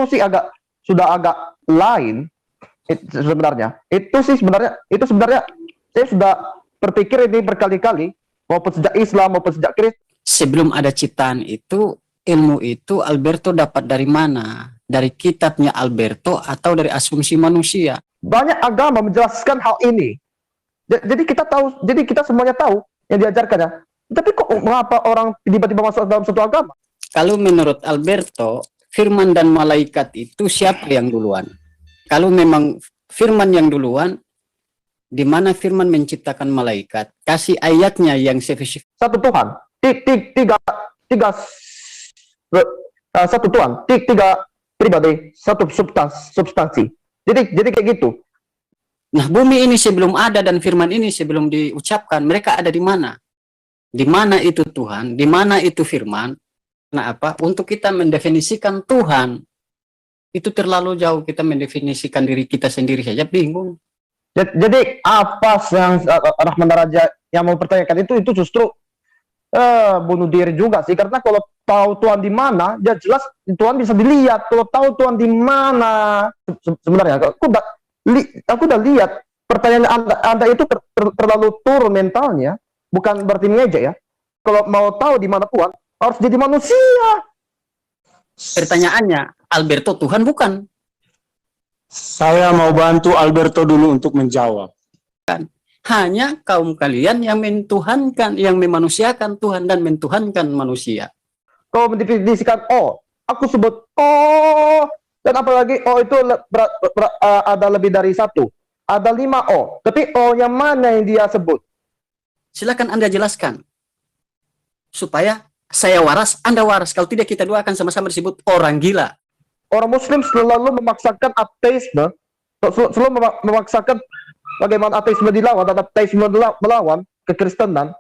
sih sudah agak lain sebenarnya. Itu sebenarnya saya sudah berpikir ini berkali-kali, maupun sejak Islam maupun sejak Kristen. Sebelum ada ciptaan itu, ilmu itu Alberto dapat dari mana? Dari kitabnya Alberto atau dari asumsi manusia? Banyak agama menjelaskan hal ini. Jadi kita semuanya tahu yang diajarkannya. Tapi kok mengapa orang tiba-tiba masuk dalam satu agama? Kalau menurut Alberto, firman dan malaikat itu siapa yang duluan? Kalau memang firman yang duluan, di mana firman menciptakan malaikat? Kasih ayatnya yang spesifik. Satu Tuhan, satu Tuhan, tiga pribadi, satu substansi. Jadi kayak gitu. Nah, bumi ini sebelum ada dan firman ini sebelum diucapkan, mereka ada di mana? Di mana itu Tuhan? Di mana itu firman? Nah, apa? Untuk kita mendefinisikan Tuhan, itu terlalu jauh. Kita mendefinisikan diri kita sendiri saja bingung. Jadi apa yang Rahman Raja yang mau pertanyakan itu justru bunuh diri juga sih, karena kalau tahu Tuhan di mana, ya jelas Tuhan bisa dilihat. Kalau tahu Tuhan di mana, sebenarnya aku udah lihat pertanyaan anda itu terlalu turun mentalnya, bukan berarti ngejek ya. Kalau mau tahu di mana Tuhan, harus jadi manusia. Pertanyaannya, Alberto Tuhan bukan? Saya mau bantu Alberto dulu untuk menjawab. Hanya kaum kalian yang mentuhankan, yang memanusiakan Tuhan dan mentuhankan manusia. Kalau mendefinisikan aku sebut dan apalagi itu ada lebih dari satu, ada 5 tapi yang mana yang dia sebut? Silakan Anda jelaskan supaya saya waras, Anda waras. Kalau tidak, kita dua akan sama-sama disebut orang gila. Orang Muslim selalu memaksakan ateisme, selalu memaksakan bagaimana ateisme dilawan dan ateisme melawan kekristenan.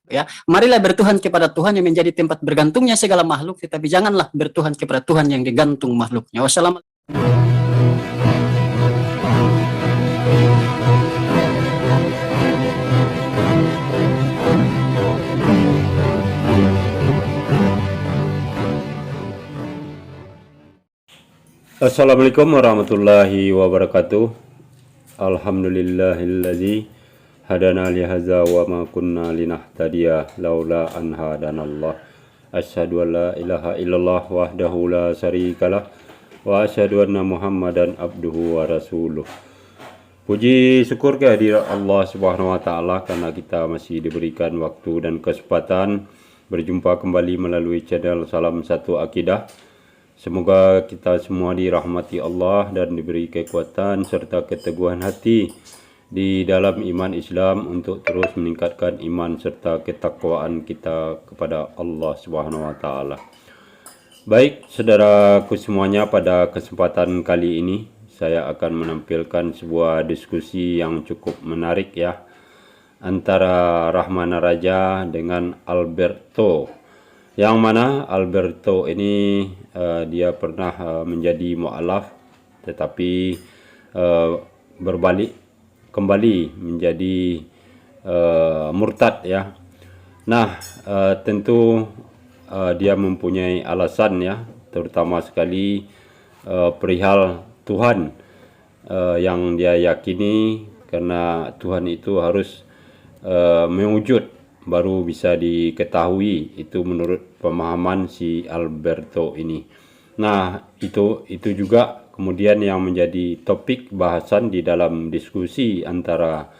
Ya, marilah bertuhan kepada Tuhan yang menjadi tempat bergantungnya segala makhluk, tetapi janganlah bertuhan kepada Tuhan yang digantung makhluknya. Wassalamualaikum. Assalamualaikum warahmatullahi wabarakatuh. Alhamdulillahilladzi hadana lihaza wa ma kunna linahtadiya laula an hadanallah. Asyhadu an la ilaha illallah wahdahu la syarikalah wa asyhadu anna Muhammadan abduhu wa rasuluh. Puji syukur kehadirat Allah Subhanahu wa taala karena kita masih diberikan waktu dan kesempatan berjumpa kembali melalui channel Salam Satu Akidah. Semoga kita semua dirahmati Allah dan diberi kekuatan serta keteguhan hati di dalam iman Islam untuk terus meningkatkan iman serta ketakwaan kita kepada Allah Subhanahu wa taala. Baik, saudaraku semuanya, pada kesempatan kali ini saya akan menampilkan sebuah diskusi yang cukup menarik ya, antara Rahman Raja dengan Alberto. Yang mana Alberto ini dia pernah menjadi mu'alaf, tetapi berbalik kembali menjadi murtad ya. Nah, tentu dia mempunyai alasan ya, terutama sekali perihal Tuhan yang dia yakini, karena Tuhan itu harus mewujud baru bisa diketahui. Itu menurut pemahaman si Alberto ini. Nah, itu juga kemudian yang menjadi topik bahasan di dalam diskusi antara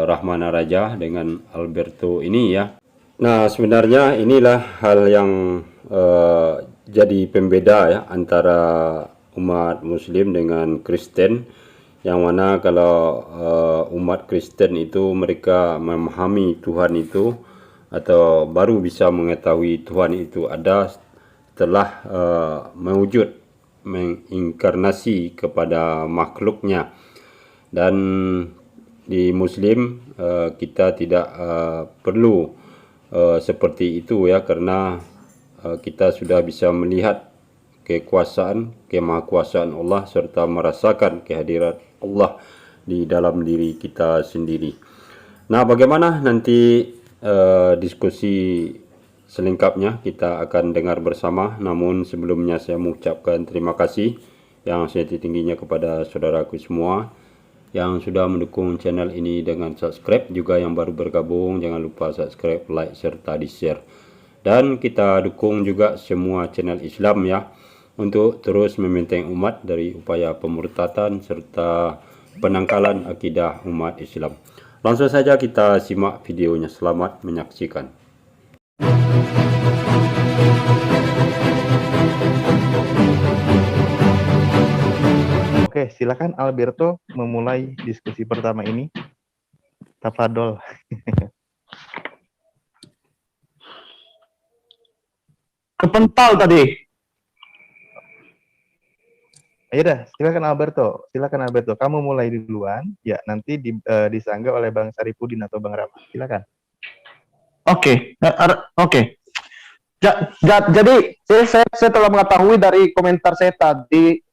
Rahman Raja dengan Alberto ini ya. Nah, sebenarnya inilah hal yang jadi pembeda ya antara umat Muslim dengan Kristen, yang mana kalau umat Kristen itu mereka memahami Tuhan itu, atau baru bisa mengetahui Tuhan itu ada setelah mewujud, menginkarnasi kepada makhluknya. Dan di Muslim kita tidak perlu seperti itu ya, karena kita sudah bisa melihat kemahakuasaan Allah serta merasakan kehadiran Allah di dalam diri kita sendiri. Nah, bagaimana nanti diskusi selengkapnya kita akan dengar bersama. Namun sebelumnya saya mengucapkan terima kasih yang setinggi-tingginya kepada saudaraku semua yang sudah mendukung channel ini dengan subscribe. Juga yang baru bergabung, jangan lupa subscribe, like, serta di-share. Dan kita dukung juga semua channel Islam ya, untuk terus membenteng umat dari upaya pemurtatan serta penangkalan akidah umat Islam. Langsung saja kita simak videonya. Selamat menyaksikan. Oke, silakan Alberto memulai diskusi pertama ini. Tafadol. Kepental tadi. Ayo dah, silakan Alberto. Silakan Alberto, kamu mulai duluan. Ya, nanti disanggah oleh Bang Saripudin atau Bang Rama. Silakan. Oke. Jadi saya telah mengetahui dari komentar saya tadi.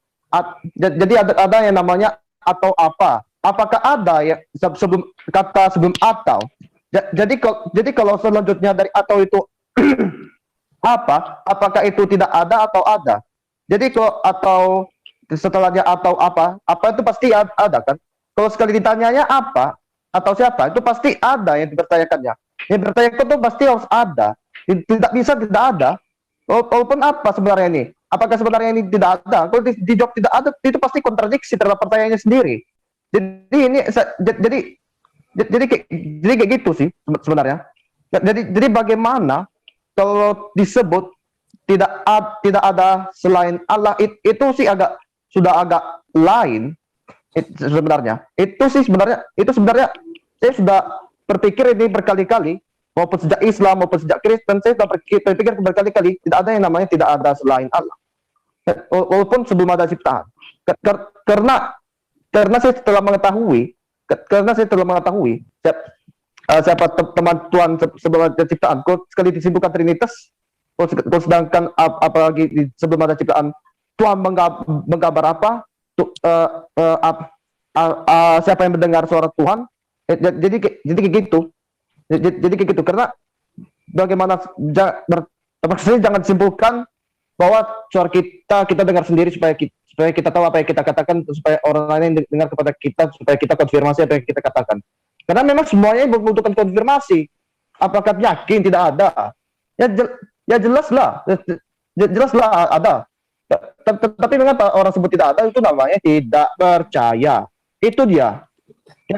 Jadi ada yang namanya atau apa? Apakah ada ya sebelum atau? Jadi kalau selanjutnya dari atau itu apa? Apakah itu tidak ada atau ada? Jadi kalau atau setelahnya atau apa itu pasti ada kan? Kalau sekali ditanyanya apa atau siapa, itu pasti ada yang dipertanyakannya. Yang bertanyakan itu pasti harus ada. Tidak bisa tidak ada. Walaupun apa sebenarnya ini? Apakah sebenarnya ini tidak ada? Kalau dijawab tidak ada, itu pasti kontradiksi terhadap pertanyaannya sendiri. Jadi kayak gitu sih sebenarnya. Jadi bagaimana kalau disebut tidak ada selain Allah, itu sih sudah agak lain sebenarnya. Itu sebenarnya saya sudah berpikir ini berkali-kali, maupun sejak Islam maupun sejak Kristen, saya sudah berpikir berkali-kali tidak ada yang namanya tidak ada selain Allah. Walaupun sebelum ada ciptaan. Karena saya telah mengetahui siapa teman Tuhan sebelum ada ciptaan. Kalau sekali disebutkan Trinitas, sedangkan apalagi sebelum ada ciptaan, Tuhan menggambar apa? Siapa yang mendengar suara Tuhan? Jadi kayak gitu. Jadi kayak gitu. Karena bagaimana maksudnya jangan simpulkan bahwa suara kita dengar sendiri supaya kita tahu apa yang kita katakan, supaya orang lain dengar kepada kita, supaya kita konfirmasi apa yang kita katakan. Karena memang semuanya membutuhkan konfirmasi. Apakah yakin tidak ada? Ya jelaslah ada. Tapi mengapa orang sebut tidak ada, itu namanya tidak percaya. Itu dia.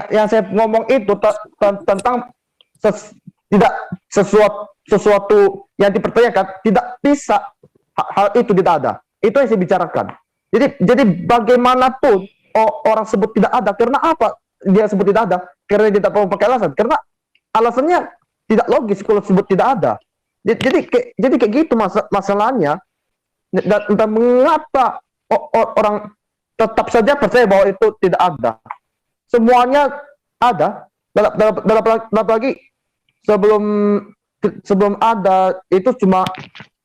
Yang saya ngomong itu tentang tidak sesuatu yang dipertanyakan, tidak bisa hal itu tidak ada. Itu yang saya bicarakan. Jadi bagaimanapun orang sebut tidak ada, karena apa dia sebut tidak ada? Karena dia tidak mau pakai alasan. Karena alasannya tidak logis kalau sebut tidak ada. Jadi kayak gitu masalahnya. Dan mengapa orang tetap saja percaya bahwa itu tidak ada? Semuanya ada. Dalam lagi sebelum ada itu cuma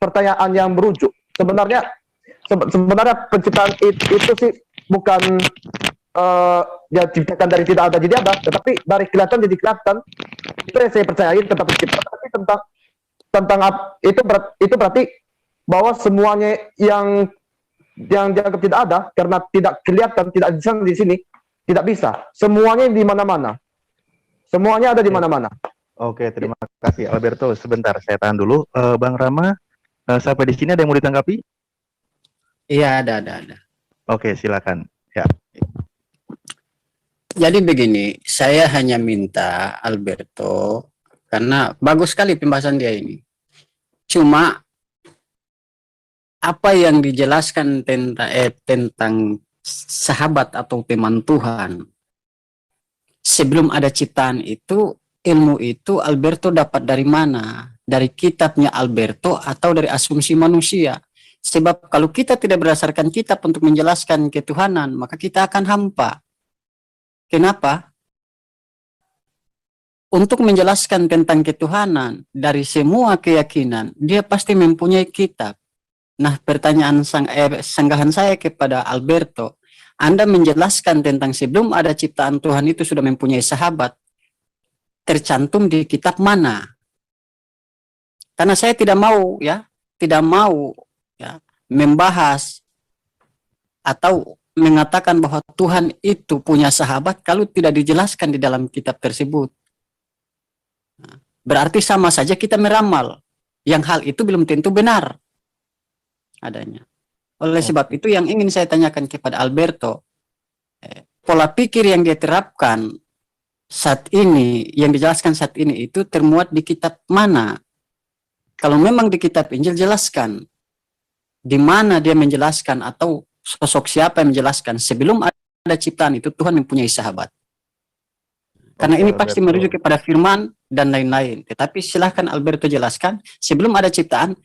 pertanyaan yang merujuk. Sebenarnya penciptaan itu sih bukan ya ciptakan dari tidak ada jadi ada, tetapi dari kelihatan jadi kelihatan. Itu yang saya percayai tentang penciptaan. Tapi tentang itu berarti bahwa semuanya yang dianggap tidak ada karena tidak kelihatan, tidak bisa di sini, tidak bisa. Semuanya di mana-mana. Semuanya ada di mana-mana. Oke, terima kasih Alberto. Sebentar, saya tahan dulu. Bang Rama, sampai di sini ada yang mau ditanggapi? Iya, ada. Oke, silakan. Ya. Jadi begini, saya hanya minta Alberto, karena bagus sekali pembahasan dia ini. Cuma apa yang dijelaskan tentang sahabat atau teman Tuhan sebelum ada ciptaan itu, ilmu itu Alberto dapat dari mana? Dari kitabnya Alberto atau dari asumsi manusia? Sebab kalau kita tidak berdasarkan kitab untuk menjelaskan ketuhanan, maka kita akan hampa. Kenapa? Untuk menjelaskan tentang ketuhanan dari semua keyakinan, dia pasti mempunyai kitab. Nah, pertanyaan sanggahan saya kepada Alberto, Anda menjelaskan tentang sebelum ada ciptaan Tuhan itu sudah mempunyai sahabat, tercantum di kitab mana? Karena saya tidak mau ya membahas atau mengatakan bahwa Tuhan itu punya sahabat kalau tidak dijelaskan di dalam kitab tersebut. Berarti sama saja kita meramal yang hal itu belum tentu benar adanya. Oleh sebab itu yang ingin saya tanyakan kepada Alberto, pola pikir yang dia terapkan saat ini, yang dijelaskan saat ini itu termuat di kitab mana? Kalau memang di kitab Injil, jelaskan di mana dia menjelaskan atau sosok siapa yang menjelaskan sebelum ada ciptaan itu Tuhan mempunyai sahabat. Karena ini pasti merujuk kepada firman dan lain-lain. Tetapi silahkan Alberto jelaskan sebelum ada ciptaan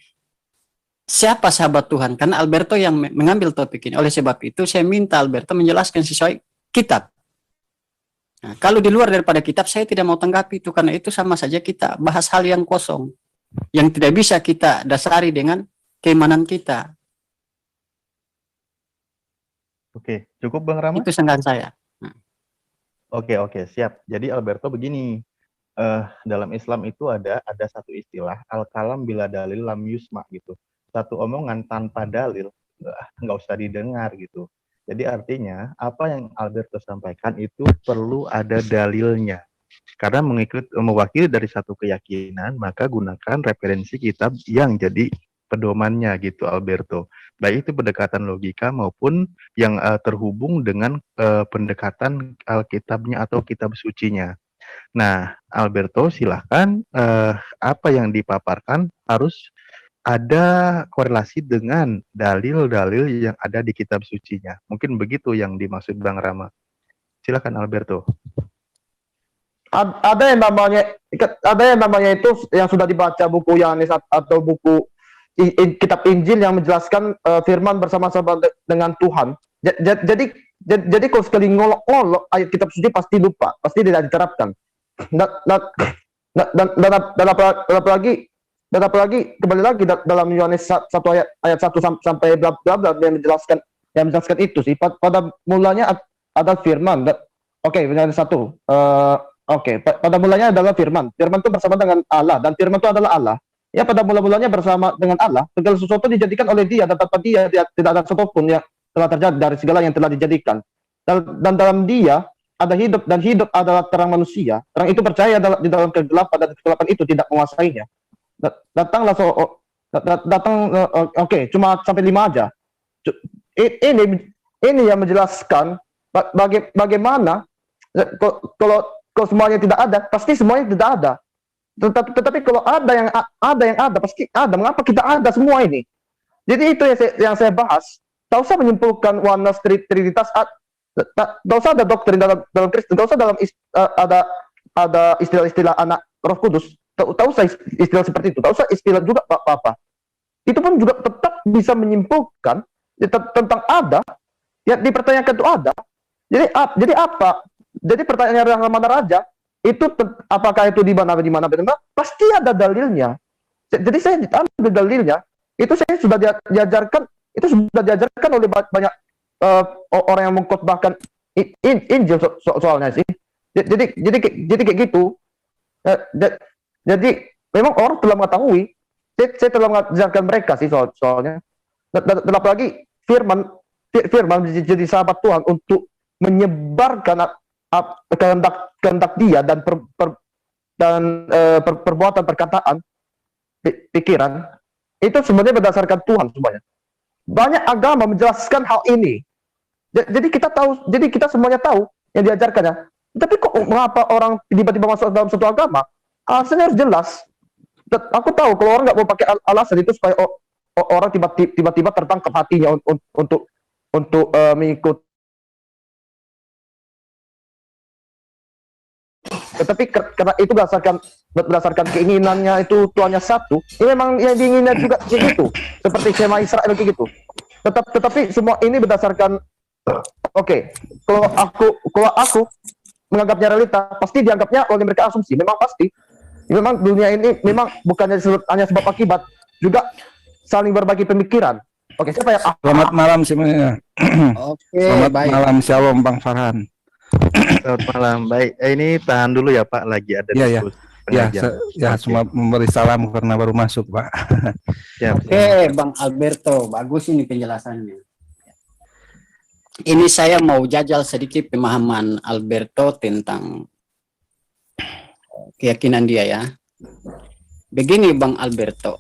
siapa sahabat Tuhan. Karena Alberto yang mengambil topik ini. Oleh sebab itu saya minta Alberto menjelaskan sesuai kitab. Nah, kalau di luar daripada kitab saya tidak mau tanggapi itu, karena itu sama saja kita bahas hal yang kosong yang tidak bisa kita dasari dengan keimanan kita. Oke, cukup Bang Rama? Itu sanggahan saya. Oke, siap. Jadi Alberto begini, dalam Islam itu ada satu istilah al-kalam bila dalil lam yusma gitu. Satu omongan tanpa dalil nggak usah didengar gitu. Jadi artinya apa yang Alberto sampaikan itu perlu ada dalilnya. Karena mewakili dari satu keyakinan, maka gunakan referensi kitab yang jadi pedomannya gitu Alberto. Baik itu pendekatan logika maupun yang terhubung dengan pendekatan Alkitabnya atau kitab sucinya. Nah, Alberto silahkan apa yang dipaparkan harus ada korelasi dengan dalil-dalil yang ada di kitab sucinya. Mungkin begitu yang dimaksud Bang Rama. Silakan Alberto. Ada yang namanya itu yang sudah dibaca buku Yohanes atau buku kitab Injil yang menjelaskan firman bersama-sama dengan Tuhan. Jadi kalau sekali ngolok ayat kitab suci pasti lupa, pasti tidak diterapkan. Dan apalagi kembali lagi dalam Yohanes 1 ayat 1 sampai bla bla bla yang menjelaskan itu sih. Pada mulanya ada firman. Oke, Yohanes 1. Pada mulanya adalah firman. Firman itu bersama dengan Allah dan firman itu adalah Allah. Ya, pada mula-mulanya bersama dengan Allah, segala sesuatu dijadikan oleh Dia dan tanpa Dia tidak ada sesuatu pun yang telah terjadi dari segala yang telah dijadikan. Dan dalam Dia ada hidup dan hidup adalah terang manusia. Terang itu percaya di dalam kegelapan dan kegelapan itu tidak menguasainya. Cuma sampai 5 aja. Ini yang menjelaskan bagaimana kalau semuanya tidak ada, pasti semuanya tidak ada. Tetapi kalau ada yang ada, pasti ada. Mengapa kita ada semua ini? Jadi itu yang saya bahas. Tak usah menyimpulkan oneness, trinitas. Tak usah ada doktrin dalam Kristen. Tak usah ada istilah-istilah anak Roh Kudus. Tak usah istilah seperti itu. Tak usah istilah juga apa-apa. Itu pun juga tetap bisa menyimpulkan tentang ada. Yang dipertanyakan itu ada. Jadi apa? Jadi pertanyaan yang mana raja itu apakah itu di mana benar? Pasti ada dalilnya. Jadi saya ambil dalilnya. Itu saya sudah diajarkan oleh banyak orang yang mengkhotbahkan Injil soalnya sih. Jadi kayak gitu. Jadi memang orang telah mengetahui. Saya telah mengajarkan mereka sih soalnya. Dan apalagi firman menjadi sahabat Tuhan untuk menyebarkan kehendak Dia dan perbuatan, perkataan, pikiran itu sebenarnya berdasarkan Tuhan semuanya. Banyak agama menjelaskan hal ini. Jadi kita semuanya tahu yang diajarkannya. Tapi kok mengapa orang tiba-tiba masuk dalam satu agama? Alasannya harus jelas. Aku tahu kalau orang nggak mau pakai alasan itu supaya orang tiba-tiba tertangkap hatinya untuk mengikut. Tetapi karena itu berdasarkan keinginannya itu Tuhannya satu, ini memang yang diinginkan juga begitu, seperti Shema Israel kayak gitu. Tetapi semua ini berdasarkan kalau aku menganggapnya realita, pasti dianggapnya oleh mereka asumsi. Memang pasti, memang dunia ini memang bukannya hanya sebab akibat, juga saling berbagi pemikiran. Oke, siapa yang Selamat malam semuanya. Selamat malam, Shalom Bang Farhan. Selamat malam. Baik, ini tahan dulu ya Pak, lagi ada diskusi. Ya, pengajian. Oke. semua memberi salam karena baru masuk, Pak. Siap. Oke, Bang Alberto, bagus ini penjelasannya. Ini saya mau jajal sedikit pemahaman Alberto tentang keyakinan dia ya. Begini Bang Alberto,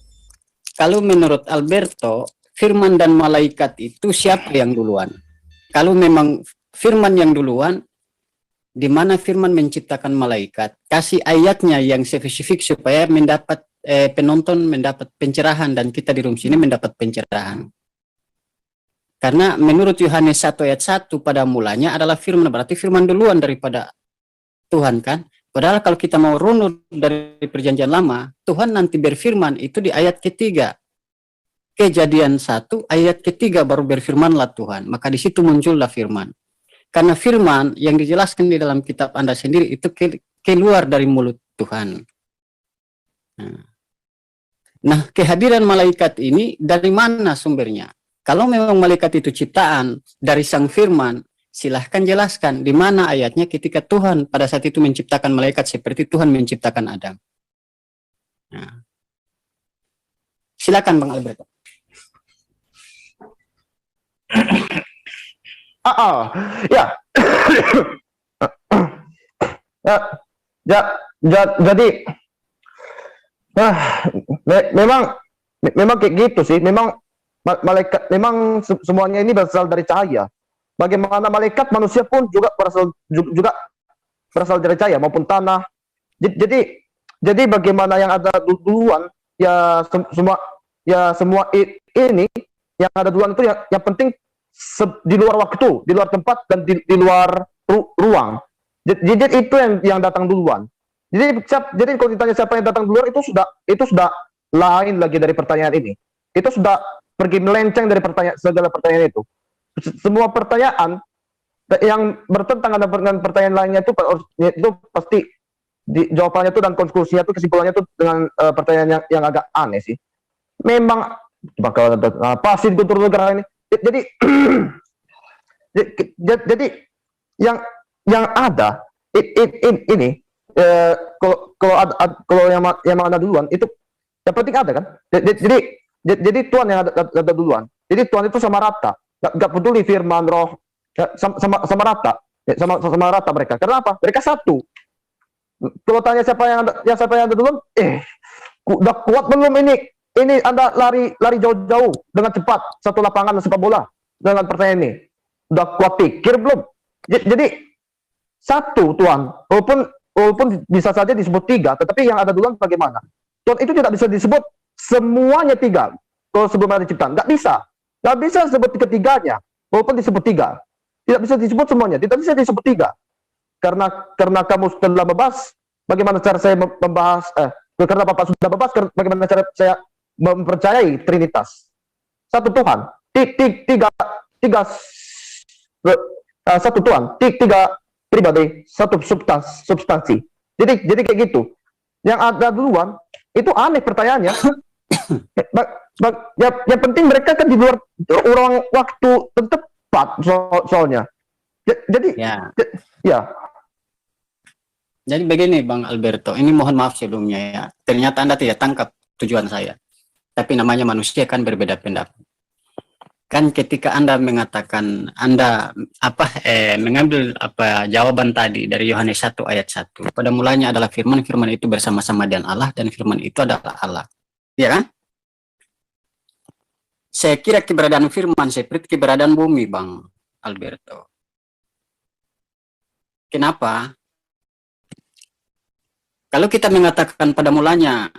kalau menurut Alberto, firman dan malaikat itu siapa yang duluan? Kalau memang firman yang duluan, di mana firman menciptakan malaikat? Kasih ayatnya yang spesifik supaya mendapat penonton mendapat pencerahan dan kita di room sini mendapat pencerahan. Karena menurut Yohanes 1 ayat 1 pada mulanya adalah firman, berarti firman duluan daripada Tuhan kan? Padahal kalau kita mau runut dari perjanjian lama, Tuhan nanti berfirman itu di ayat ketiga. Kejadian 1 ayat ketiga baru berfirmanlah Tuhan. Maka di situ muncullah firman. Karena firman yang dijelaskan di dalam kitab Anda sendiri itu keluar dari mulut Tuhan. Nah, kehadiran malaikat ini dari mana sumbernya? Kalau memang malaikat itu ciptaan dari sang firman, silahkan jelaskan di mana ayatnya ketika Tuhan pada saat itu menciptakan malaikat seperti Tuhan menciptakan Adam. Nah. Silakan Bang Alberto. Ya. Jadi memang kayak gitu sih. Memang malaikat memang semuanya ini berasal dari cahaya. Bagaimana malaikat manusia pun juga berasal dari cahaya maupun tanah. Jadi bagaimana yang ada duluan ya semua ini yang ada duluan itu yang penting di luar waktu, di luar tempat dan di luar ruang. Jadi itu yang datang duluan. Jadi kalau ditanya siapa yang datang duluan itu sudah lain lagi dari pertanyaan ini. Itu sudah pergi melenceng dari segala pertanyaan itu. Semua pertanyaan yang bertentangan dengan pertanyaan lainnya itu pasti jawabannya itu dan konklusinya itu kesimpulannya itu dengan pertanyaan yang agak aneh sih. Memang bakal apa sih kultur negara ini? Jadi yang ada ini kalau yang ada duluan itu yang penting ada kan? Jadi Tuhan yang ada duluan. Jadi Tuhan itu sama rata. Gak peduli firman roh sama rata. Sama rata mereka. Karena apa? Mereka satu. Kalau tanya siapa yang ada duluan, udah kuat belum ini? Ini Anda lari jauh-jauh dengan cepat satu lapangan sepak bola dengan pertanyaan ini. Udah kuat pikir belum? Jadi satu Tuhan. Walaupun bisa saja disebut tiga, tetapi yang ada duluan bagaimana? Tuhan itu tidak bisa disebut semuanya tiga. Kalau sebelum ada ciptaan, nggak bisa disebut ketiganya. Walaupun disebut tiga, tidak bisa disebut semuanya. Tidak bisa disebut tiga. Karena kamu telah membahas bagaimana cara saya membahas. Karena Bapak sudah membahas bagaimana cara saya mempercayai Trinitas. Satu Tuhan, satu Tuhan, tiga pribadi, satu substansi. Jadi kayak gitu. Yang ada duluan itu aneh pertanyaannya. Yang penting mereka kan di luar ruang waktu tepat soalnya. Jadi ya. Jadi begini Bang Alberto, ini mohon maaf sebelumnya ya. Ternyata Anda tidak tangkap tujuan saya. Tapi namanya manusia kan berbeda pendapat. Kan ketika Anda mengatakan Anda mengambil jawaban tadi dari Yohanes 1 ayat 1. Pada mulanya adalah firman itu bersama-sama dengan Allah dan firman itu adalah Allah. Ya kan? Saya kira keberadaan firman seperti keberadaan bumi Bang Alberto. Kenapa? Kalau kita mengatakan pada mulanya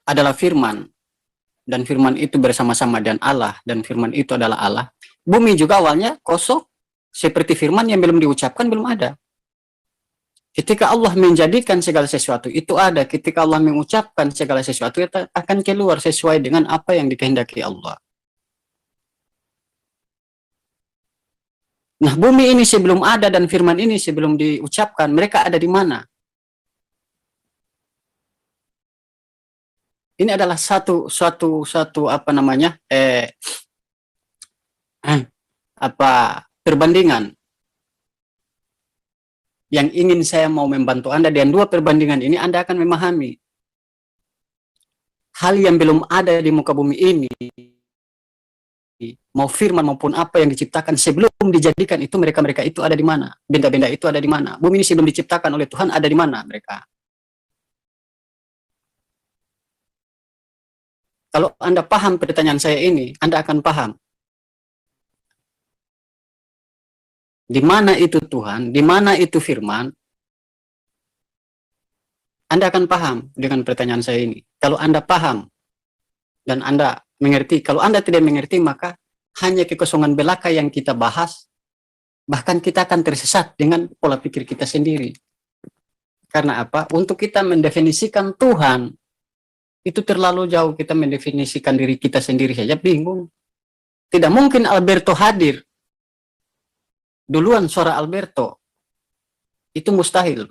adalah firman, dan firman itu bersama-sama dengan Allah, dan firman itu adalah Allah, bumi juga awalnya kosong, seperti firman yang belum diucapkan, belum ada. Ketika Allah menjadikan segala sesuatu, itu ada. Ketika Allah mengucapkan segala sesuatu, itu akan keluar sesuai dengan apa yang dikehendaki Allah. Nah, bumi ini sebelum ada dan firman ini sebelum diucapkan, mereka ada di mana? Ini adalah satu perbandingan. yang ingin saya mau membantu Anda dengan dua perbandingan ini, Anda akan memahami hal yang belum ada di muka bumi ini, mau firman maupun apa yang diciptakan sebelum dijadikan itu, mereka itu ada di mana, benda-benda itu ada di mana, bumi ini sebelum diciptakan oleh Tuhan ada di mana mereka. Kalau Anda paham pertanyaan saya ini, Anda akan paham di mana itu Tuhan, di mana itu firman. Anda akan paham dengan pertanyaan saya ini. Kalau Anda paham dan Anda mengerti, kalau Anda tidak mengerti, maka hanya kekosongan belaka yang kita bahas, bahkan kita akan tersesat dengan pola pikir kita sendiri. Karena apa? Untuk kita mendefinisikan Tuhan, itu terlalu jauh. Kita mendefinisikan diri kita sendiri saja bingung. Tidak mungkin Alberto hadir duluan suara Alberto. Itu mustahil.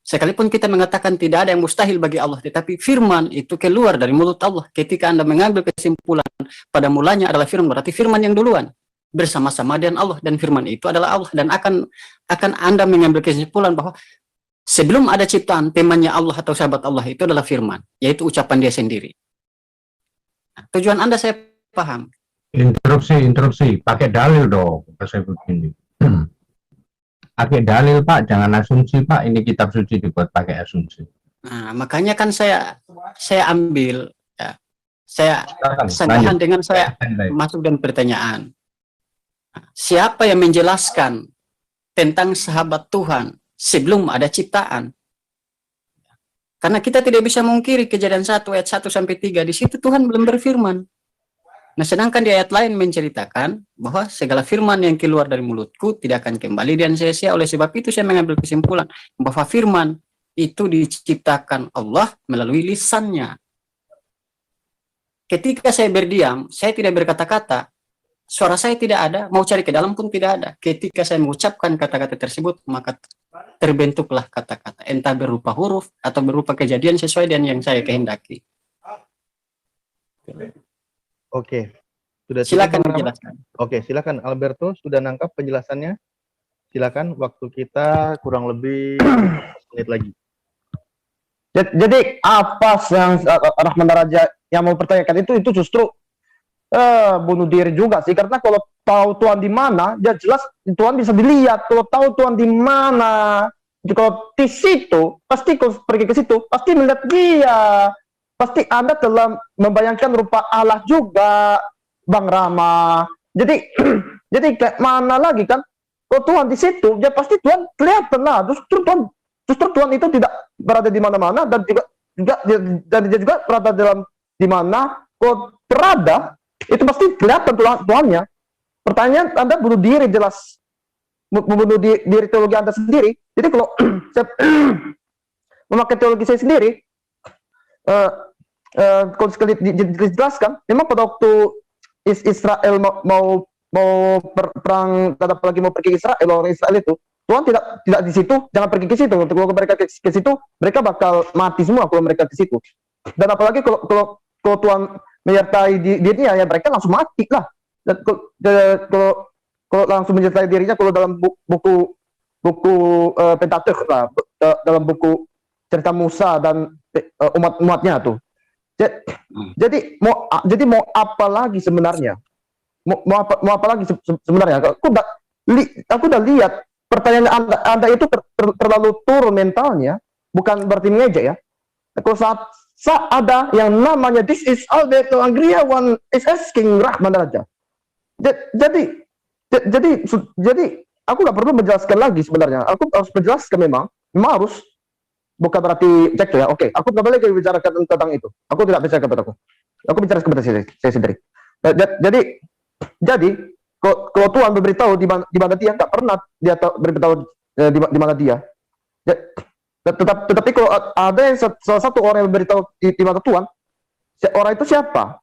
Sekalipun kita mengatakan tidak ada yang mustahil bagi Allah, tetapi firman itu keluar dari mulut Allah. Ketika Anda mengambil kesimpulan pada mulanya adalah firman, berarti firman yang duluan bersama-sama dengan Allah, dan firman itu adalah Allah, dan akan Anda mengambil kesimpulan bahwa sebelum ada ciptaan, temannya Allah atau sahabat Allah itu adalah firman, yaitu ucapan dia sendiri. Nah, tujuan Anda saya paham. Interupsi, pakai dalil dong, saya begini. Pakai dalil Pak, jangan asumsi Pak, ini kitab suci dibuat pakai asumsi. Nah, makanya kan saya ambil, ya, saya lanjut. dengan saya masuk dan pertanyaan. Nah, siapa yang menjelaskan tentang sahabat Tuhan sebelum ada ciptaan? Karena kita tidak bisa mengkiri Kejadian 1 ayat 1-3, di situ Tuhan belum berfirman. Nah, sedangkan di ayat lain menceritakan bahwa segala firman yang keluar dari mulutku tidak akan kembali dan sia-sia. Oleh sebab itu saya mengambil kesimpulan bahwa firman itu diciptakan Allah melalui lisannya. Ketika saya berdiam, saya tidak berkata-kata, suara saya tidak ada, mau cari ke dalam pun tidak ada. Ketika saya mengucapkan kata-kata tersebut, maka terbentuklah kata-kata, entah berupa huruf atau berupa kejadian sesuai dengan yang saya kehendaki. Oke, sudah silakan cukup, dijelaskan. Oke, silakan Alberto, sudah nangkap penjelasannya? Silakan, waktu kita kurang lebih 15 menit lagi. Jadi apa yang Rahman Raja yang mau pertanyakan itu justru bunuh diri juga sih, karena kalau tahu Tuhan di mana, ya jelas Tuhan bisa dilihat. Kalau tahu Tuhan di mana, kalau di situ, pasti kalau pergi ke situ, pasti melihat dia. Pasti Anda telah membayangkan rupa Allah juga, Bang Rama. Jadi kayak mana lagi kan? Kalau Tuhan di situ, ya pasti Tuhan kelihatan lah. Justru Tuhan itu tidak berada di mana-mana, dan dia juga berada di mana. Kalau berada, itu pasti kelihatan Tuhannya. Pertanyaan Anda bunuh diri, jelas membunuh diri teologi Anda sendiri. Jadi kalau saya memakai teologi saya sendiri, kalau sekali dijelaskan, memang pada waktu Israel mau perang, apalagi mau pergi ke Israel, orang Israel itu, Tuhan tidak di situ, jangan pergi ke situ. Kalau mereka ke situ, mereka bakal mati semua kalau mereka ke situ. Dan apalagi kalau Tuhan menyertai dirinya, ya mereka langsung mati lah. Dan kalau langsung menyertai dirinya, kalau dalam buku Pentateuch lah, dalam buku cerita Musa dan umat-umatnya tuh. Jadi mau apa lagi sebenarnya? Mau apa lagi sebenarnya? Aku udah lihat pertanyaan Anda itu terlalu turun mentalnya, bukan berarti mengeja ya. Kalau saat ada yang namanya this is Alberto Anggriawan is asking Rahman Raja. Jadi aku nggak perlu menjelaskan lagi sebenarnya. Aku harus menjelaskan memang harus. Bukan berarti cek ya. Oke, aku nggak boleh bicara tentang itu. Aku tidak bicara kepada aku. Aku bicara kepada saya sendiri. Jadi kalau Tuhan memberitahu di mana dia, nggak pernah dia beritahu di mana dia. Tetapi kalau ada yang salah satu orang yang memberitahu di mana Tuhan, orang itu siapa?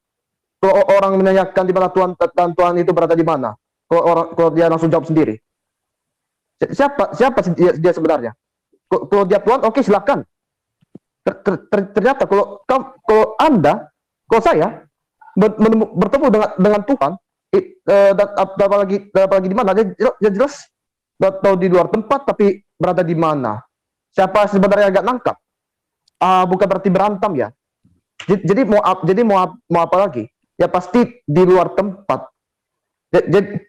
Kalau orang menanyakan di mana Tuhan dan Tuhan itu berada di mana, kalau dia langsung jawab sendiri. Siapa dia sebenarnya? Kalau dia Tuhan, oke, silakan. Ternyata kalau Anda, kalau saya bertemu dengan Tuhan, dan apalagi di mana, ya jelas tahu di luar tempat, tapi berada di mana? Siapa sebenarnya agak nangkap? Bukan berarti berantem ya. Jadi mau apa lagi? Ya pasti di luar tempat. Jadi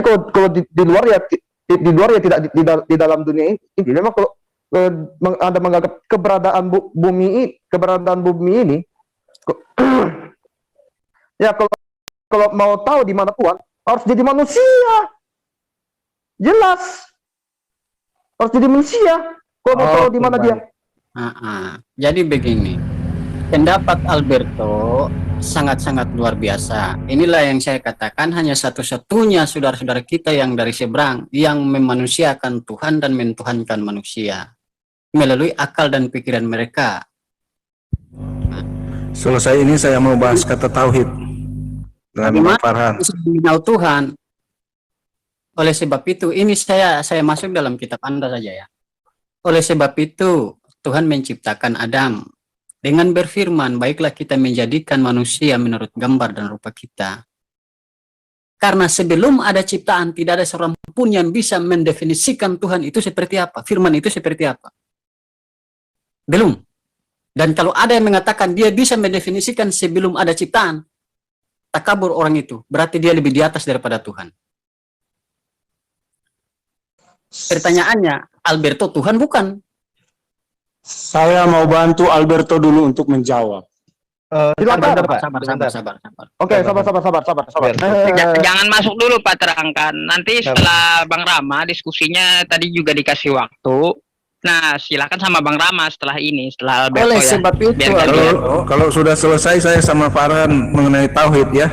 kalau di luar ya di luar ya tidak di dalam dunia ini. Memang kalau Anda menganggap keberadaan bumi ini ya kalau mau tahu di mana Tuhan harus jadi manusia. Jelas. Harus jadi manusia. Kalau mau tahu di mana dia. Jadi begini, pendapat Alberto sangat-sangat luar biasa. Inilah yang saya katakan, hanya satu-satunya saudara-saudara kita yang dari seberang yang memanusiakan Tuhan dan mentuhankan manusia melalui akal dan pikiran mereka. Selesai ini saya mau bahas kata tauhid dengan Pak Farhan. Mengenal Tuhan. Oleh sebab itu, ini saya masuk dalam kitab Anda saja ya. Oleh sebab itu, Tuhan menciptakan Adam dengan berfirman, baiklah kita menjadikan manusia menurut gambar dan rupa kita. Karena sebelum ada ciptaan, tidak ada seorang pun yang bisa mendefinisikan Tuhan itu seperti apa, firman itu seperti apa. Belum. Dan kalau ada yang mengatakan dia bisa mendefinisikan sebelum ada ciptaan, takabur orang itu, berarti dia lebih di atas daripada Tuhan. Pertanyaannya, Alberto Tuhan bukan? Saya mau bantu Alberto dulu untuk menjawab. Silakan. Sabar. Oke, sabar. Jangan masuk dulu Pak, terangkan. Nanti setelah Bang Rama diskusinya tadi juga dikasih waktu. Nah, silakan sama Bang Rama setelah ini, setelah Alberto. Oleh ya. sebab itu, Kalau sudah selesai saya sama Farhan mengenai tauhid ya.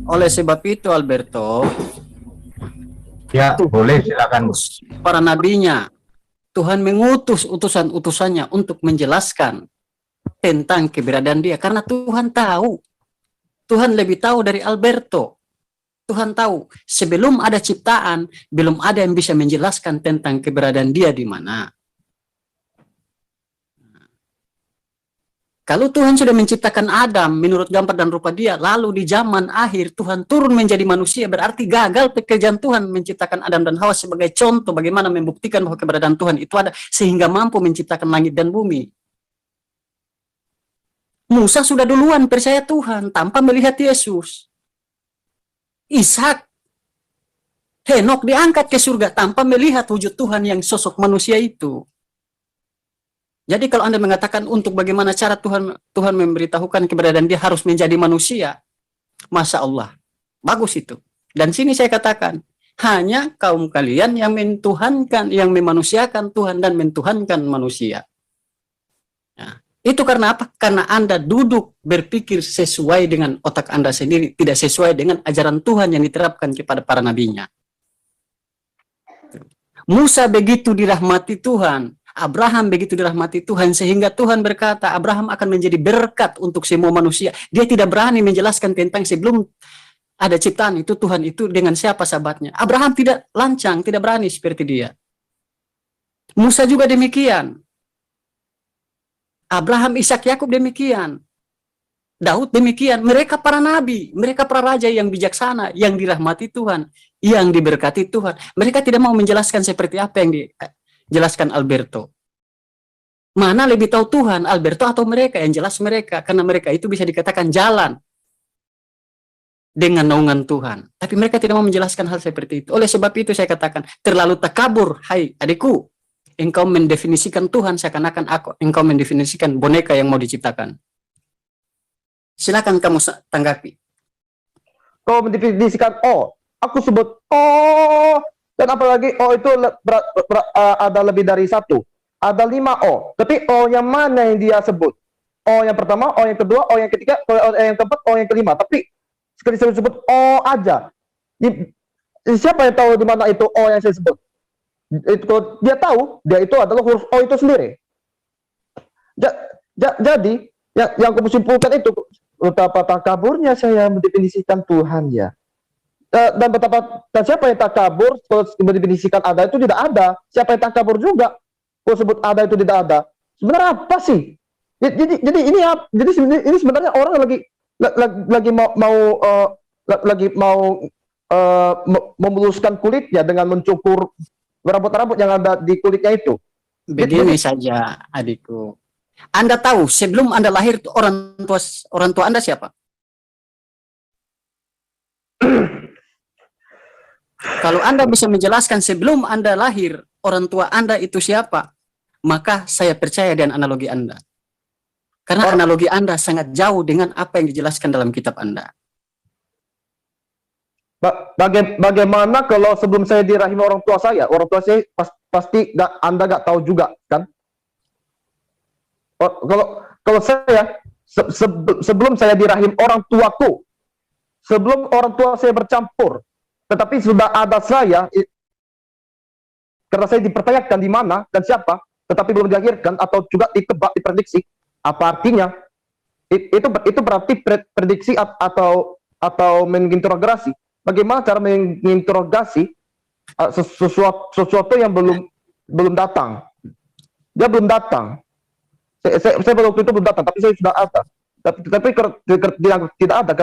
oleh sebab itu Alberto, Ya, boleh silakan. para nabinya, Tuhan mengutus utusan-utusannya untuk menjelaskan tentang keberadaan dia. Karena Tuhan tahu. Tuhan lebih tahu dari Alberto. Tuhan tahu. Sebelum ada ciptaan, belum ada yang bisa menjelaskan tentang keberadaan dia di mana. Kalau Tuhan sudah menciptakan Adam menurut gambar dan rupa dia, lalu di zaman akhir Tuhan turun menjadi manusia, berarti gagal pekerjaan Tuhan menciptakan Adam dan Hawa sebagai contoh bagaimana membuktikan bahwa keberadaan Tuhan itu ada, sehingga mampu menciptakan langit dan bumi. Musa sudah duluan percaya Tuhan tanpa melihat Yesus. Ishak, Henok diangkat ke surga tanpa melihat wujud Tuhan yang sosok manusia itu. Jadi kalau Anda mengatakan untuk bagaimana cara Tuhan memberitahukan keberadaan dia harus menjadi manusia, Masya Allah, bagus itu. Dan sini saya katakan, hanya kaum kalian yang mentuhankan, yang memanusiakan Tuhan dan mentuhankan manusia. Nah, itu karena apa? Karena Anda duduk berpikir sesuai dengan otak Anda sendiri, tidak sesuai dengan ajaran Tuhan yang diterapkan kepada para nabinya. Musa begitu dirahmati Tuhan, Abraham begitu dirahmati Tuhan, sehingga Tuhan berkata Abraham akan menjadi berkat untuk semua manusia. Dia tidak berani menjelaskan tentang sebelum ada ciptaan itu Tuhan itu dengan siapa sahabatnya. Abraham tidak lancang, tidak berani seperti dia. Musa juga demikian. Abraham, Ishak, Yakub demikian. Daud demikian. Mereka para nabi, mereka para raja yang bijaksana, yang dirahmati Tuhan, yang diberkati Tuhan. Mereka tidak mau menjelaskan seperti apa yang dijelaskan Alberto. Mana lebih tahu Tuhan, Alberto atau mereka? Yang jelas mereka, karena mereka itu bisa dikatakan jalan dengan naungan Tuhan. Tapi mereka tidak mau menjelaskan hal seperti itu. Oleh sebab itu saya katakan, terlalu takabur, hai adikku. Engkau mendefinisikan Tuhan seakan-akan engkau mendefinisikan boneka yang mau diciptakan. Silakan kamu tanggapi. Kau mendefinisikan aku sebut dan apalagi itu ada lebih dari satu. Ada 5 tapi yang mana yang dia sebut? Yang pertama, yang kedua, yang ketiga, yang keempat, yang kelima. Tapi sekali saya sebut aja. Siapa yang tahu di mana itu yang saya sebut? Itu dia tahu, dia itu adalah huruf O itu sendiri. Jadi yang aku simpulkan itu betapa takaburnya saya mendefinisikan Tuhan ya. Dan siapa yang takabur terus mendefinisikan ada itu tidak ada. Siapa yang takabur juga kalau sebut ada itu tidak ada. Sebenarnya apa sih? Jadi ini sebenarnya orang lagi mau memuluskan kulitnya dengan mencukur rambut-rambut yang ada di kulitnya itu. Begini saja, adikku. Anda tahu sebelum Anda lahir orang tua Anda siapa? Kalau Anda bisa menjelaskan sebelum Anda lahir orang tua Anda itu siapa, maka saya percaya dengan analogi Anda. Karena analogi Anda sangat jauh dengan apa yang dijelaskan dalam kitab Anda. Bagaimana kalau sebelum saya di rahim orang tua saya pasti Anda nggak tahu juga kan? Kalau saya sebelum saya di rahim orang tuaku, sebelum orang tua saya bercampur, tetapi sudah ada saya, karena saya dipertanyakan di mana dan siapa, tetapi belum dilahirkan atau juga ditebak, diprediksi. Apa artinya? Itu berarti prediksi atau menginterogasi. Bagaimana cara menginterogasi sesuatu yang belum datang? Dia belum datang. Saya pada waktu itu belum datang, tapi saya sudah ada. Tapi tidak ada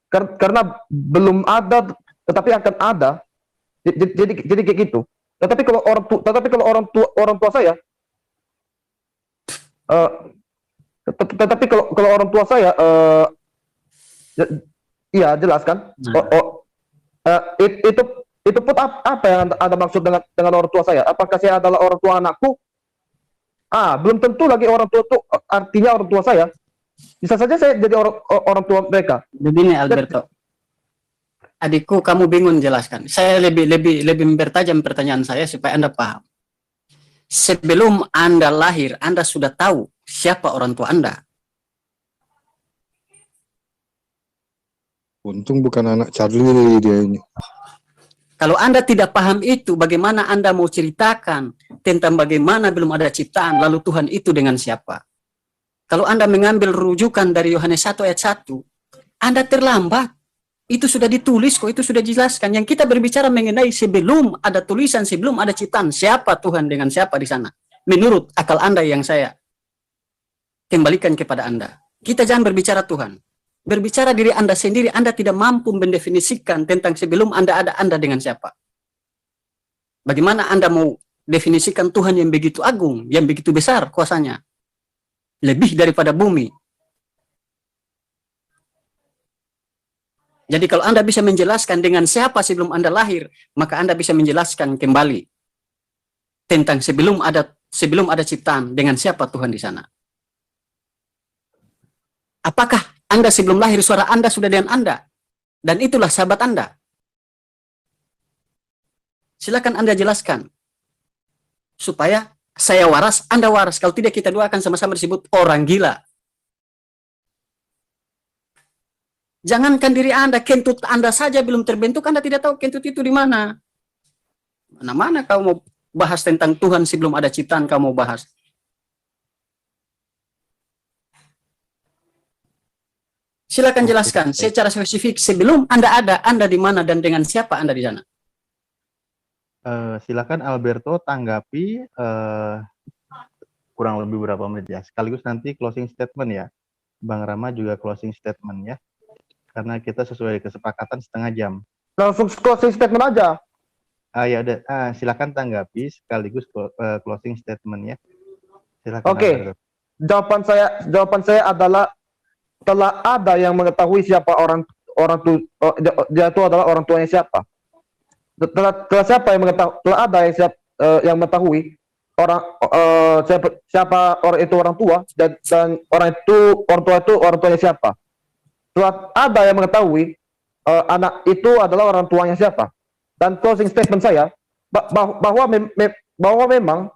karena belum ada, tetapi akan ada. Jadi kayak gitu. Tetapi kalau orang tua saya, tetapi kalau orang tua saya, iya jelas kan? Itu pun apa yang Anda maksud dengan orang tua saya? Apakah saya adalah orang tua anakku? Belum tentu lagi orang tua itu artinya orang tua saya. Bisa saja saya jadi orang tua mereka. Begini Alberto, adikku, kamu bingung jelaskan. Saya lebih mempertajam pertanyaan saya supaya Anda paham. Sebelum Anda lahir, Anda sudah tahu siapa orang tua Anda. Untung bukan anak Charlie dia ini. Kalau Anda tidak paham itu, bagaimana Anda mau ceritakan tentang bagaimana belum ada ciptaan, lalu Tuhan itu dengan siapa? Kalau Anda mengambil rujukan dari Yohanes 1 ayat 1, Anda terlambat. Itu sudah ditulis kok, itu sudah dijelaskan. Yang kita berbicara mengenai sebelum ada tulisan, sebelum ada ciptaan, siapa Tuhan dengan siapa di sana? Menurut akal Anda yang saya kembalikan kepada Anda. Kita jangan berbicara Tuhan. Berbicara diri Anda sendiri, Anda tidak mampu mendefinisikan tentang sebelum Anda ada Anda dengan siapa. Bagaimana Anda mau definisikan Tuhan yang begitu agung, yang begitu besar kuasanya? Lebih daripada bumi. Jadi kalau Anda bisa menjelaskan dengan siapa sebelum Anda lahir, maka Anda bisa menjelaskan kembali tentang sebelum ada ciptaan, dengan siapa Tuhan di sana. Apakah Anda sebelum lahir suara Anda sudah dengan Anda? Dan itulah sahabat Anda. Silakan Anda jelaskan. Supaya saya waras, Anda waras. Kalau tidak, kita dua akan sama-sama disebut orang gila. Jangankan diri Anda, kentut Anda saja belum terbentuk, Anda tidak tahu kentut itu di mana. Mana-mana kau mau bahas tentang Tuhan sebelum ada ciptaan, kau mau bahas. Silakan jelaskan secara spesifik sebelum Anda ada, Anda di mana dan dengan siapa Anda di sana. Silakan Alberto tanggapi kurang lebih berapa menit ya. Sekaligus nanti closing statement ya. Bang Rama juga closing statement ya. Karena kita sesuai kesepakatan setengah jam. Langsung closing statement aja. Ya udah, silakan tanggapi sekaligus closing statement ya. Silakan. Oke. Jawaban saya adalah telah ada yang mengetahui siapa dia itu adalah orang tuanya siapa. Telah siapa yang mengetahui? Telah ada yang mengetahui siapa orang itu orang tua dan orang tua itu orang tuanya siapa. Telah ada yang mengetahui anak itu adalah orang tuanya siapa. Dan closing statement saya bahwa memang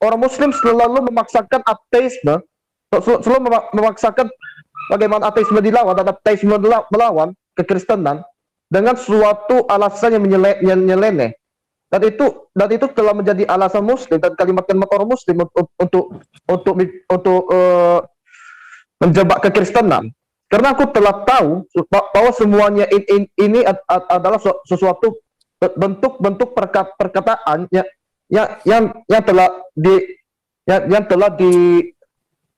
orang Muslim selalu memaksakan ateisme, selalu memaksakan bagaimana ateisme dilawan dan ateisme melawan kekristenan dengan suatu alasan yang nyeleneh. Dan itu telah menjadi alasan Muslim dan kalimat-kalimat orang Muslim untuk menjebak kekristenan. Karena aku telah tahu bahwa semuanya ini adalah suatu bentuk perkataan yang telah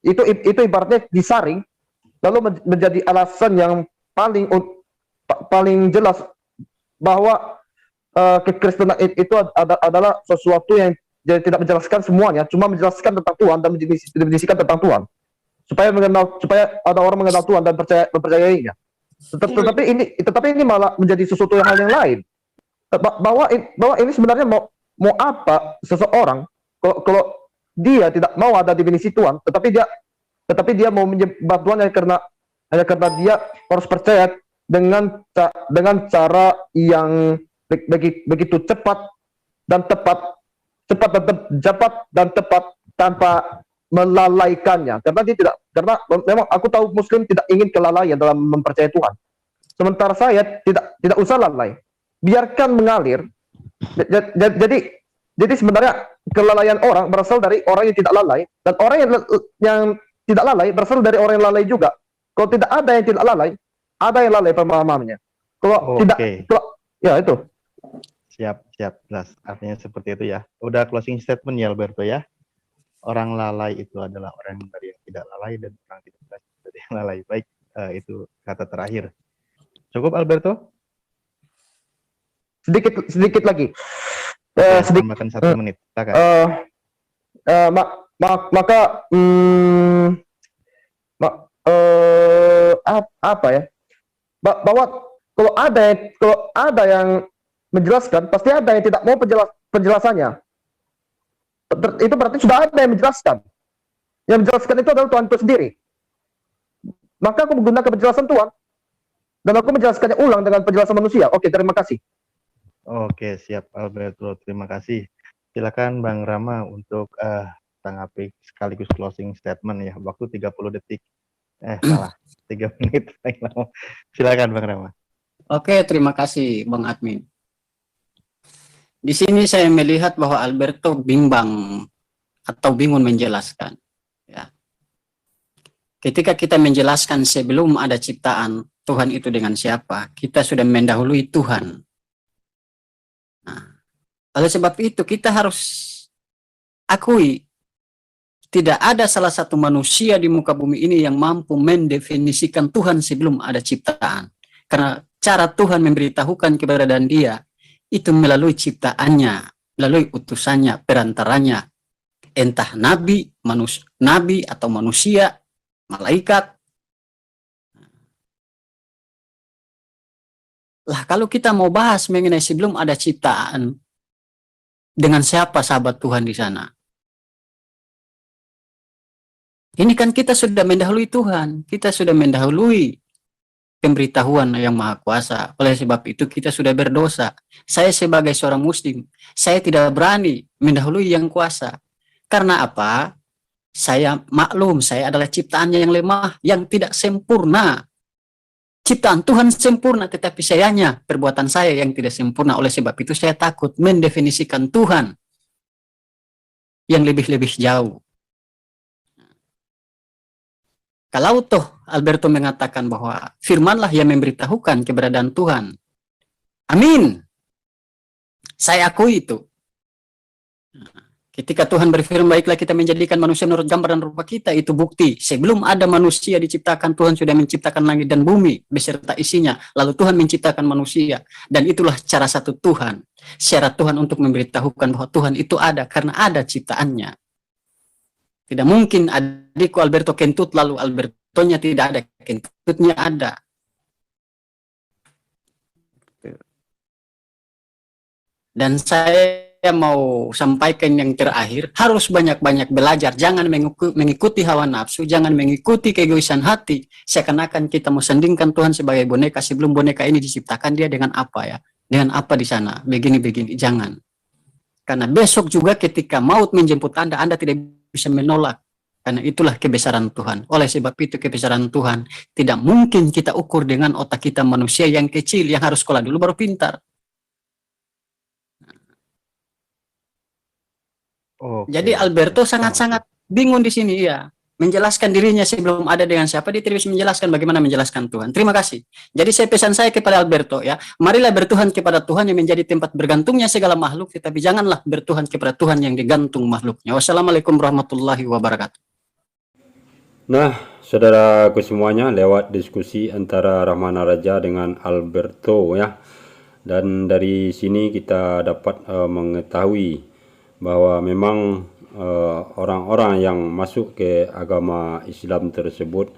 itu ibaratnya disaring lalu menjadi alasan yang paling jelas bahwa kekristenan itu adalah sesuatu yang jadi tidak menjelaskan semuanya, cuma menjelaskan tentang Tuhan dan mendefinisikan tentang Tuhan, supaya ada orang mengenal Tuhan dan mempercayainya. Tetapi ini malah menjadi sesuatu hal yang lain. Bahwa ini sebenarnya mau apa seseorang kalau dia tidak mau ada definisi Tuhan, tetapi dia mau menyembah Tuhan hanya karena dia harus percaya dengan cara yang begitu cepat dan tepat tanpa melalaikannya. Karena memang aku tahu Muslim tidak ingin kelalaian dalam mempercayai Tuhan. Sementara saya tidak usah lalai, biarkan mengalir. Jadi sebenarnya kelalaian orang berasal dari orang yang tidak lalai, dan orang yang tidak lalai berasal dari orang yang lalai juga. Kalau tidak ada yang tidak lalai, ada yang lalai pemahamannya. Kalau ya itu. Siap, jelas. Artinya seperti itu ya. Udah closing statement ya Alberto ya. Orang lalai itu adalah orang dari yang tidak lalai, dan orang tidak lalai dari yang lalai. Baik, itu kata terakhir. Cukup Alberto? Sedikit lagi. Tambahkan 1 menit. Apa ya? Bahwa kalau ada yang menjelaskan, pasti ada yang tidak mau penjelasannya. Itu berarti sudah ada yang menjelaskan. Yang menjelaskan itu adalah Tuhan itu sendiri. Maka aku menggunakan penjelasan Tuhan, dan aku menjelaskannya ulang dengan penjelasan manusia. Oke, terima kasih. Oke, siap Alberto. Terima kasih. Silakan Bang Rama untuk tanggapi sekaligus closing statement ya. Waktu 30 detik. Salah. 3 menit. Silakan Bang Rama. Oke, terima kasih Bang Admin. Di sini saya melihat bahwa Alberto bimbang atau bingung menjelaskan. Ya. Ketika kita menjelaskan sebelum ada ciptaan, Tuhan itu dengan siapa, kita sudah mendahului Tuhan. Nah, oleh sebab itu kita harus akui, tidak ada salah satu manusia di muka bumi ini yang mampu mendefinisikan Tuhan sebelum ada ciptaan. Karena cara Tuhan memberitahukan keberadaan Dia itu melalui ciptaannya, melalui utusannya, perantaranya, entah nabi atau manusia, malaikat. Lah kalau kita mau bahas mengenai sebelum ada ciptaan, dengan siapa sahabat Tuhan di sana? Ini kan kita sudah mendahului Tuhan, kita sudah mendahului pemberitahuan yang Maha Kuasa. Oleh sebab itu kita sudah berdosa. Saya sebagai seorang Muslim, saya tidak berani mendahului yang kuasa. Karena apa? Saya maklum, saya adalah ciptaannya yang lemah, yang tidak sempurna. Ciptaan Tuhan sempurna, tetapi sayangnya perbuatan saya yang tidak sempurna. Oleh sebab itu saya takut mendefinisikan Tuhan yang lebih-lebih jauh. Kalau toh Alberto mengatakan bahwa firmanlah yang memberitahukan keberadaan Tuhan. Amin. Saya akui itu. Ketika Tuhan berfirman, baiklah kita menjadikan manusia menurut gambar dan rupa kita, itu bukti. Sebelum ada manusia diciptakan, Tuhan sudah menciptakan langit dan bumi beserta isinya. Lalu Tuhan menciptakan manusia. Dan itulah cara satu Tuhan. Syarat Tuhan untuk memberitahukan bahwa Tuhan itu ada karena ada ciptaannya. Tidak mungkin adikku Alberto kentut lalu Albertonya tidak ada, kentutnya ada. Dan saya mau sampaikan yang terakhir, harus banyak-banyak belajar, jangan mengikuti hawa nafsu, jangan mengikuti keegoisan hati. Seakan-akan kita mau sandingkan Tuhan sebagai boneka, sebelum boneka ini diciptakan dia dengan apa ya? Dengan apa di sana? Begini-begini, jangan. Karena besok juga ketika maut menjemput Anda tidak bisa menolak. Karena itulah kebesaran Tuhan. Oleh sebab itu kebesaran Tuhan tidak mungkin kita ukur dengan otak kita manusia yang kecil, yang harus sekolah dulu baru pintar. Jadi Alberto sangat-sangat bingung di sini ya. Menjelaskan dirinya sebelum ada dengan siapa, dia tidak bisa menjelaskan bagaimana menjelaskan Tuhan. Terima kasih. Jadi pesan saya kepada Alberto ya, marilah bertuhan kepada Tuhan yang menjadi tempat bergantungnya segala makhluk, tetapi janganlah bertuhan kepada Tuhan yang digantung makhluknya. Wassalamualaikum warahmatullahi wabarakatuh. Nah, saudaraku semuanya, lewat diskusi antara Rahmana Raja dengan Alberto ya, Dan dari sini kita dapat mengetahui bahwa memang orang-orang yang masuk ke agama Islam tersebut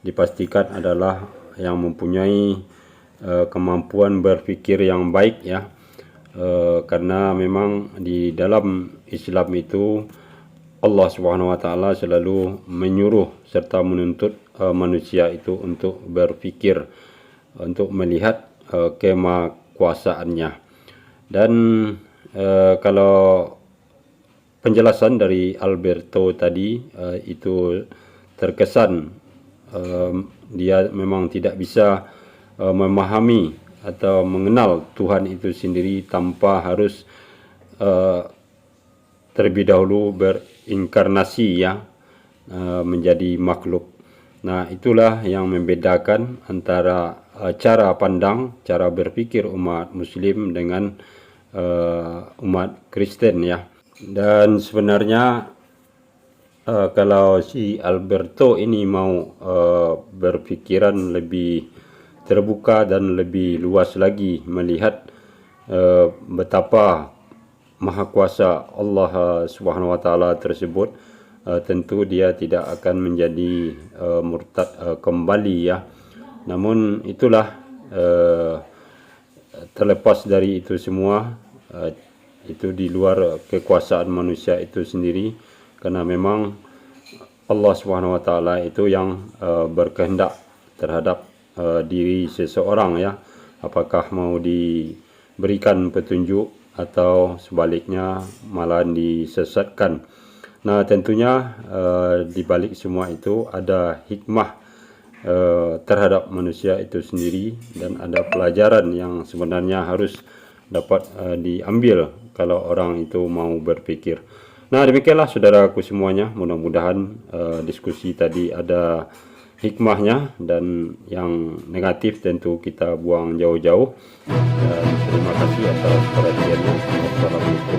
dipastikan adalah yang mempunyai kemampuan berpikir yang baik ya. Karena memang di dalam Islam itu Allah Subhanahu wa taala selalu menyuruh serta menuntut manusia itu untuk berpikir, untuk melihat kemahakuasaannya. Dan kalau penjelasan dari Alberto tadi itu terkesan dia memang tidak bisa memahami atau mengenal Tuhan itu sendiri tanpa harus terlebih dahulu berinkarnasi ya, menjadi makhluk. Nah, itulah yang membedakan antara cara pandang, cara berpikir umat Muslim dengan umat Kristen ya. Dan sebenarnya kalau si Alberto ini mau berpikiran lebih terbuka dan lebih luas lagi melihat betapa maha kuasa Allah Subhanahu wa taala tersebut, tentu dia tidak akan menjadi murtad kembali ya. Namun itulah terlepas dari itu semua, itu di luar kekuasaan manusia itu sendiri, karena memang Allah Subhanahu wa taala itu yang berkehendak terhadap diri seseorang ya, apakah mau diberikan petunjuk atau sebaliknya malah disesatkan. Nah, tentunya di balik semua itu ada hikmah terhadap manusia itu sendiri, dan ada pelajaran yang sebenarnya harus dapat diambil kalau orang itu mau berpikir. Nah, demikianlah saudaraku semuanya, mudah-mudahan diskusi tadi ada hikmahnya, dan yang negatif tentu kita buang jauh-jauh. Dan terima kasih atas perhatiannya. Wassalamualaikum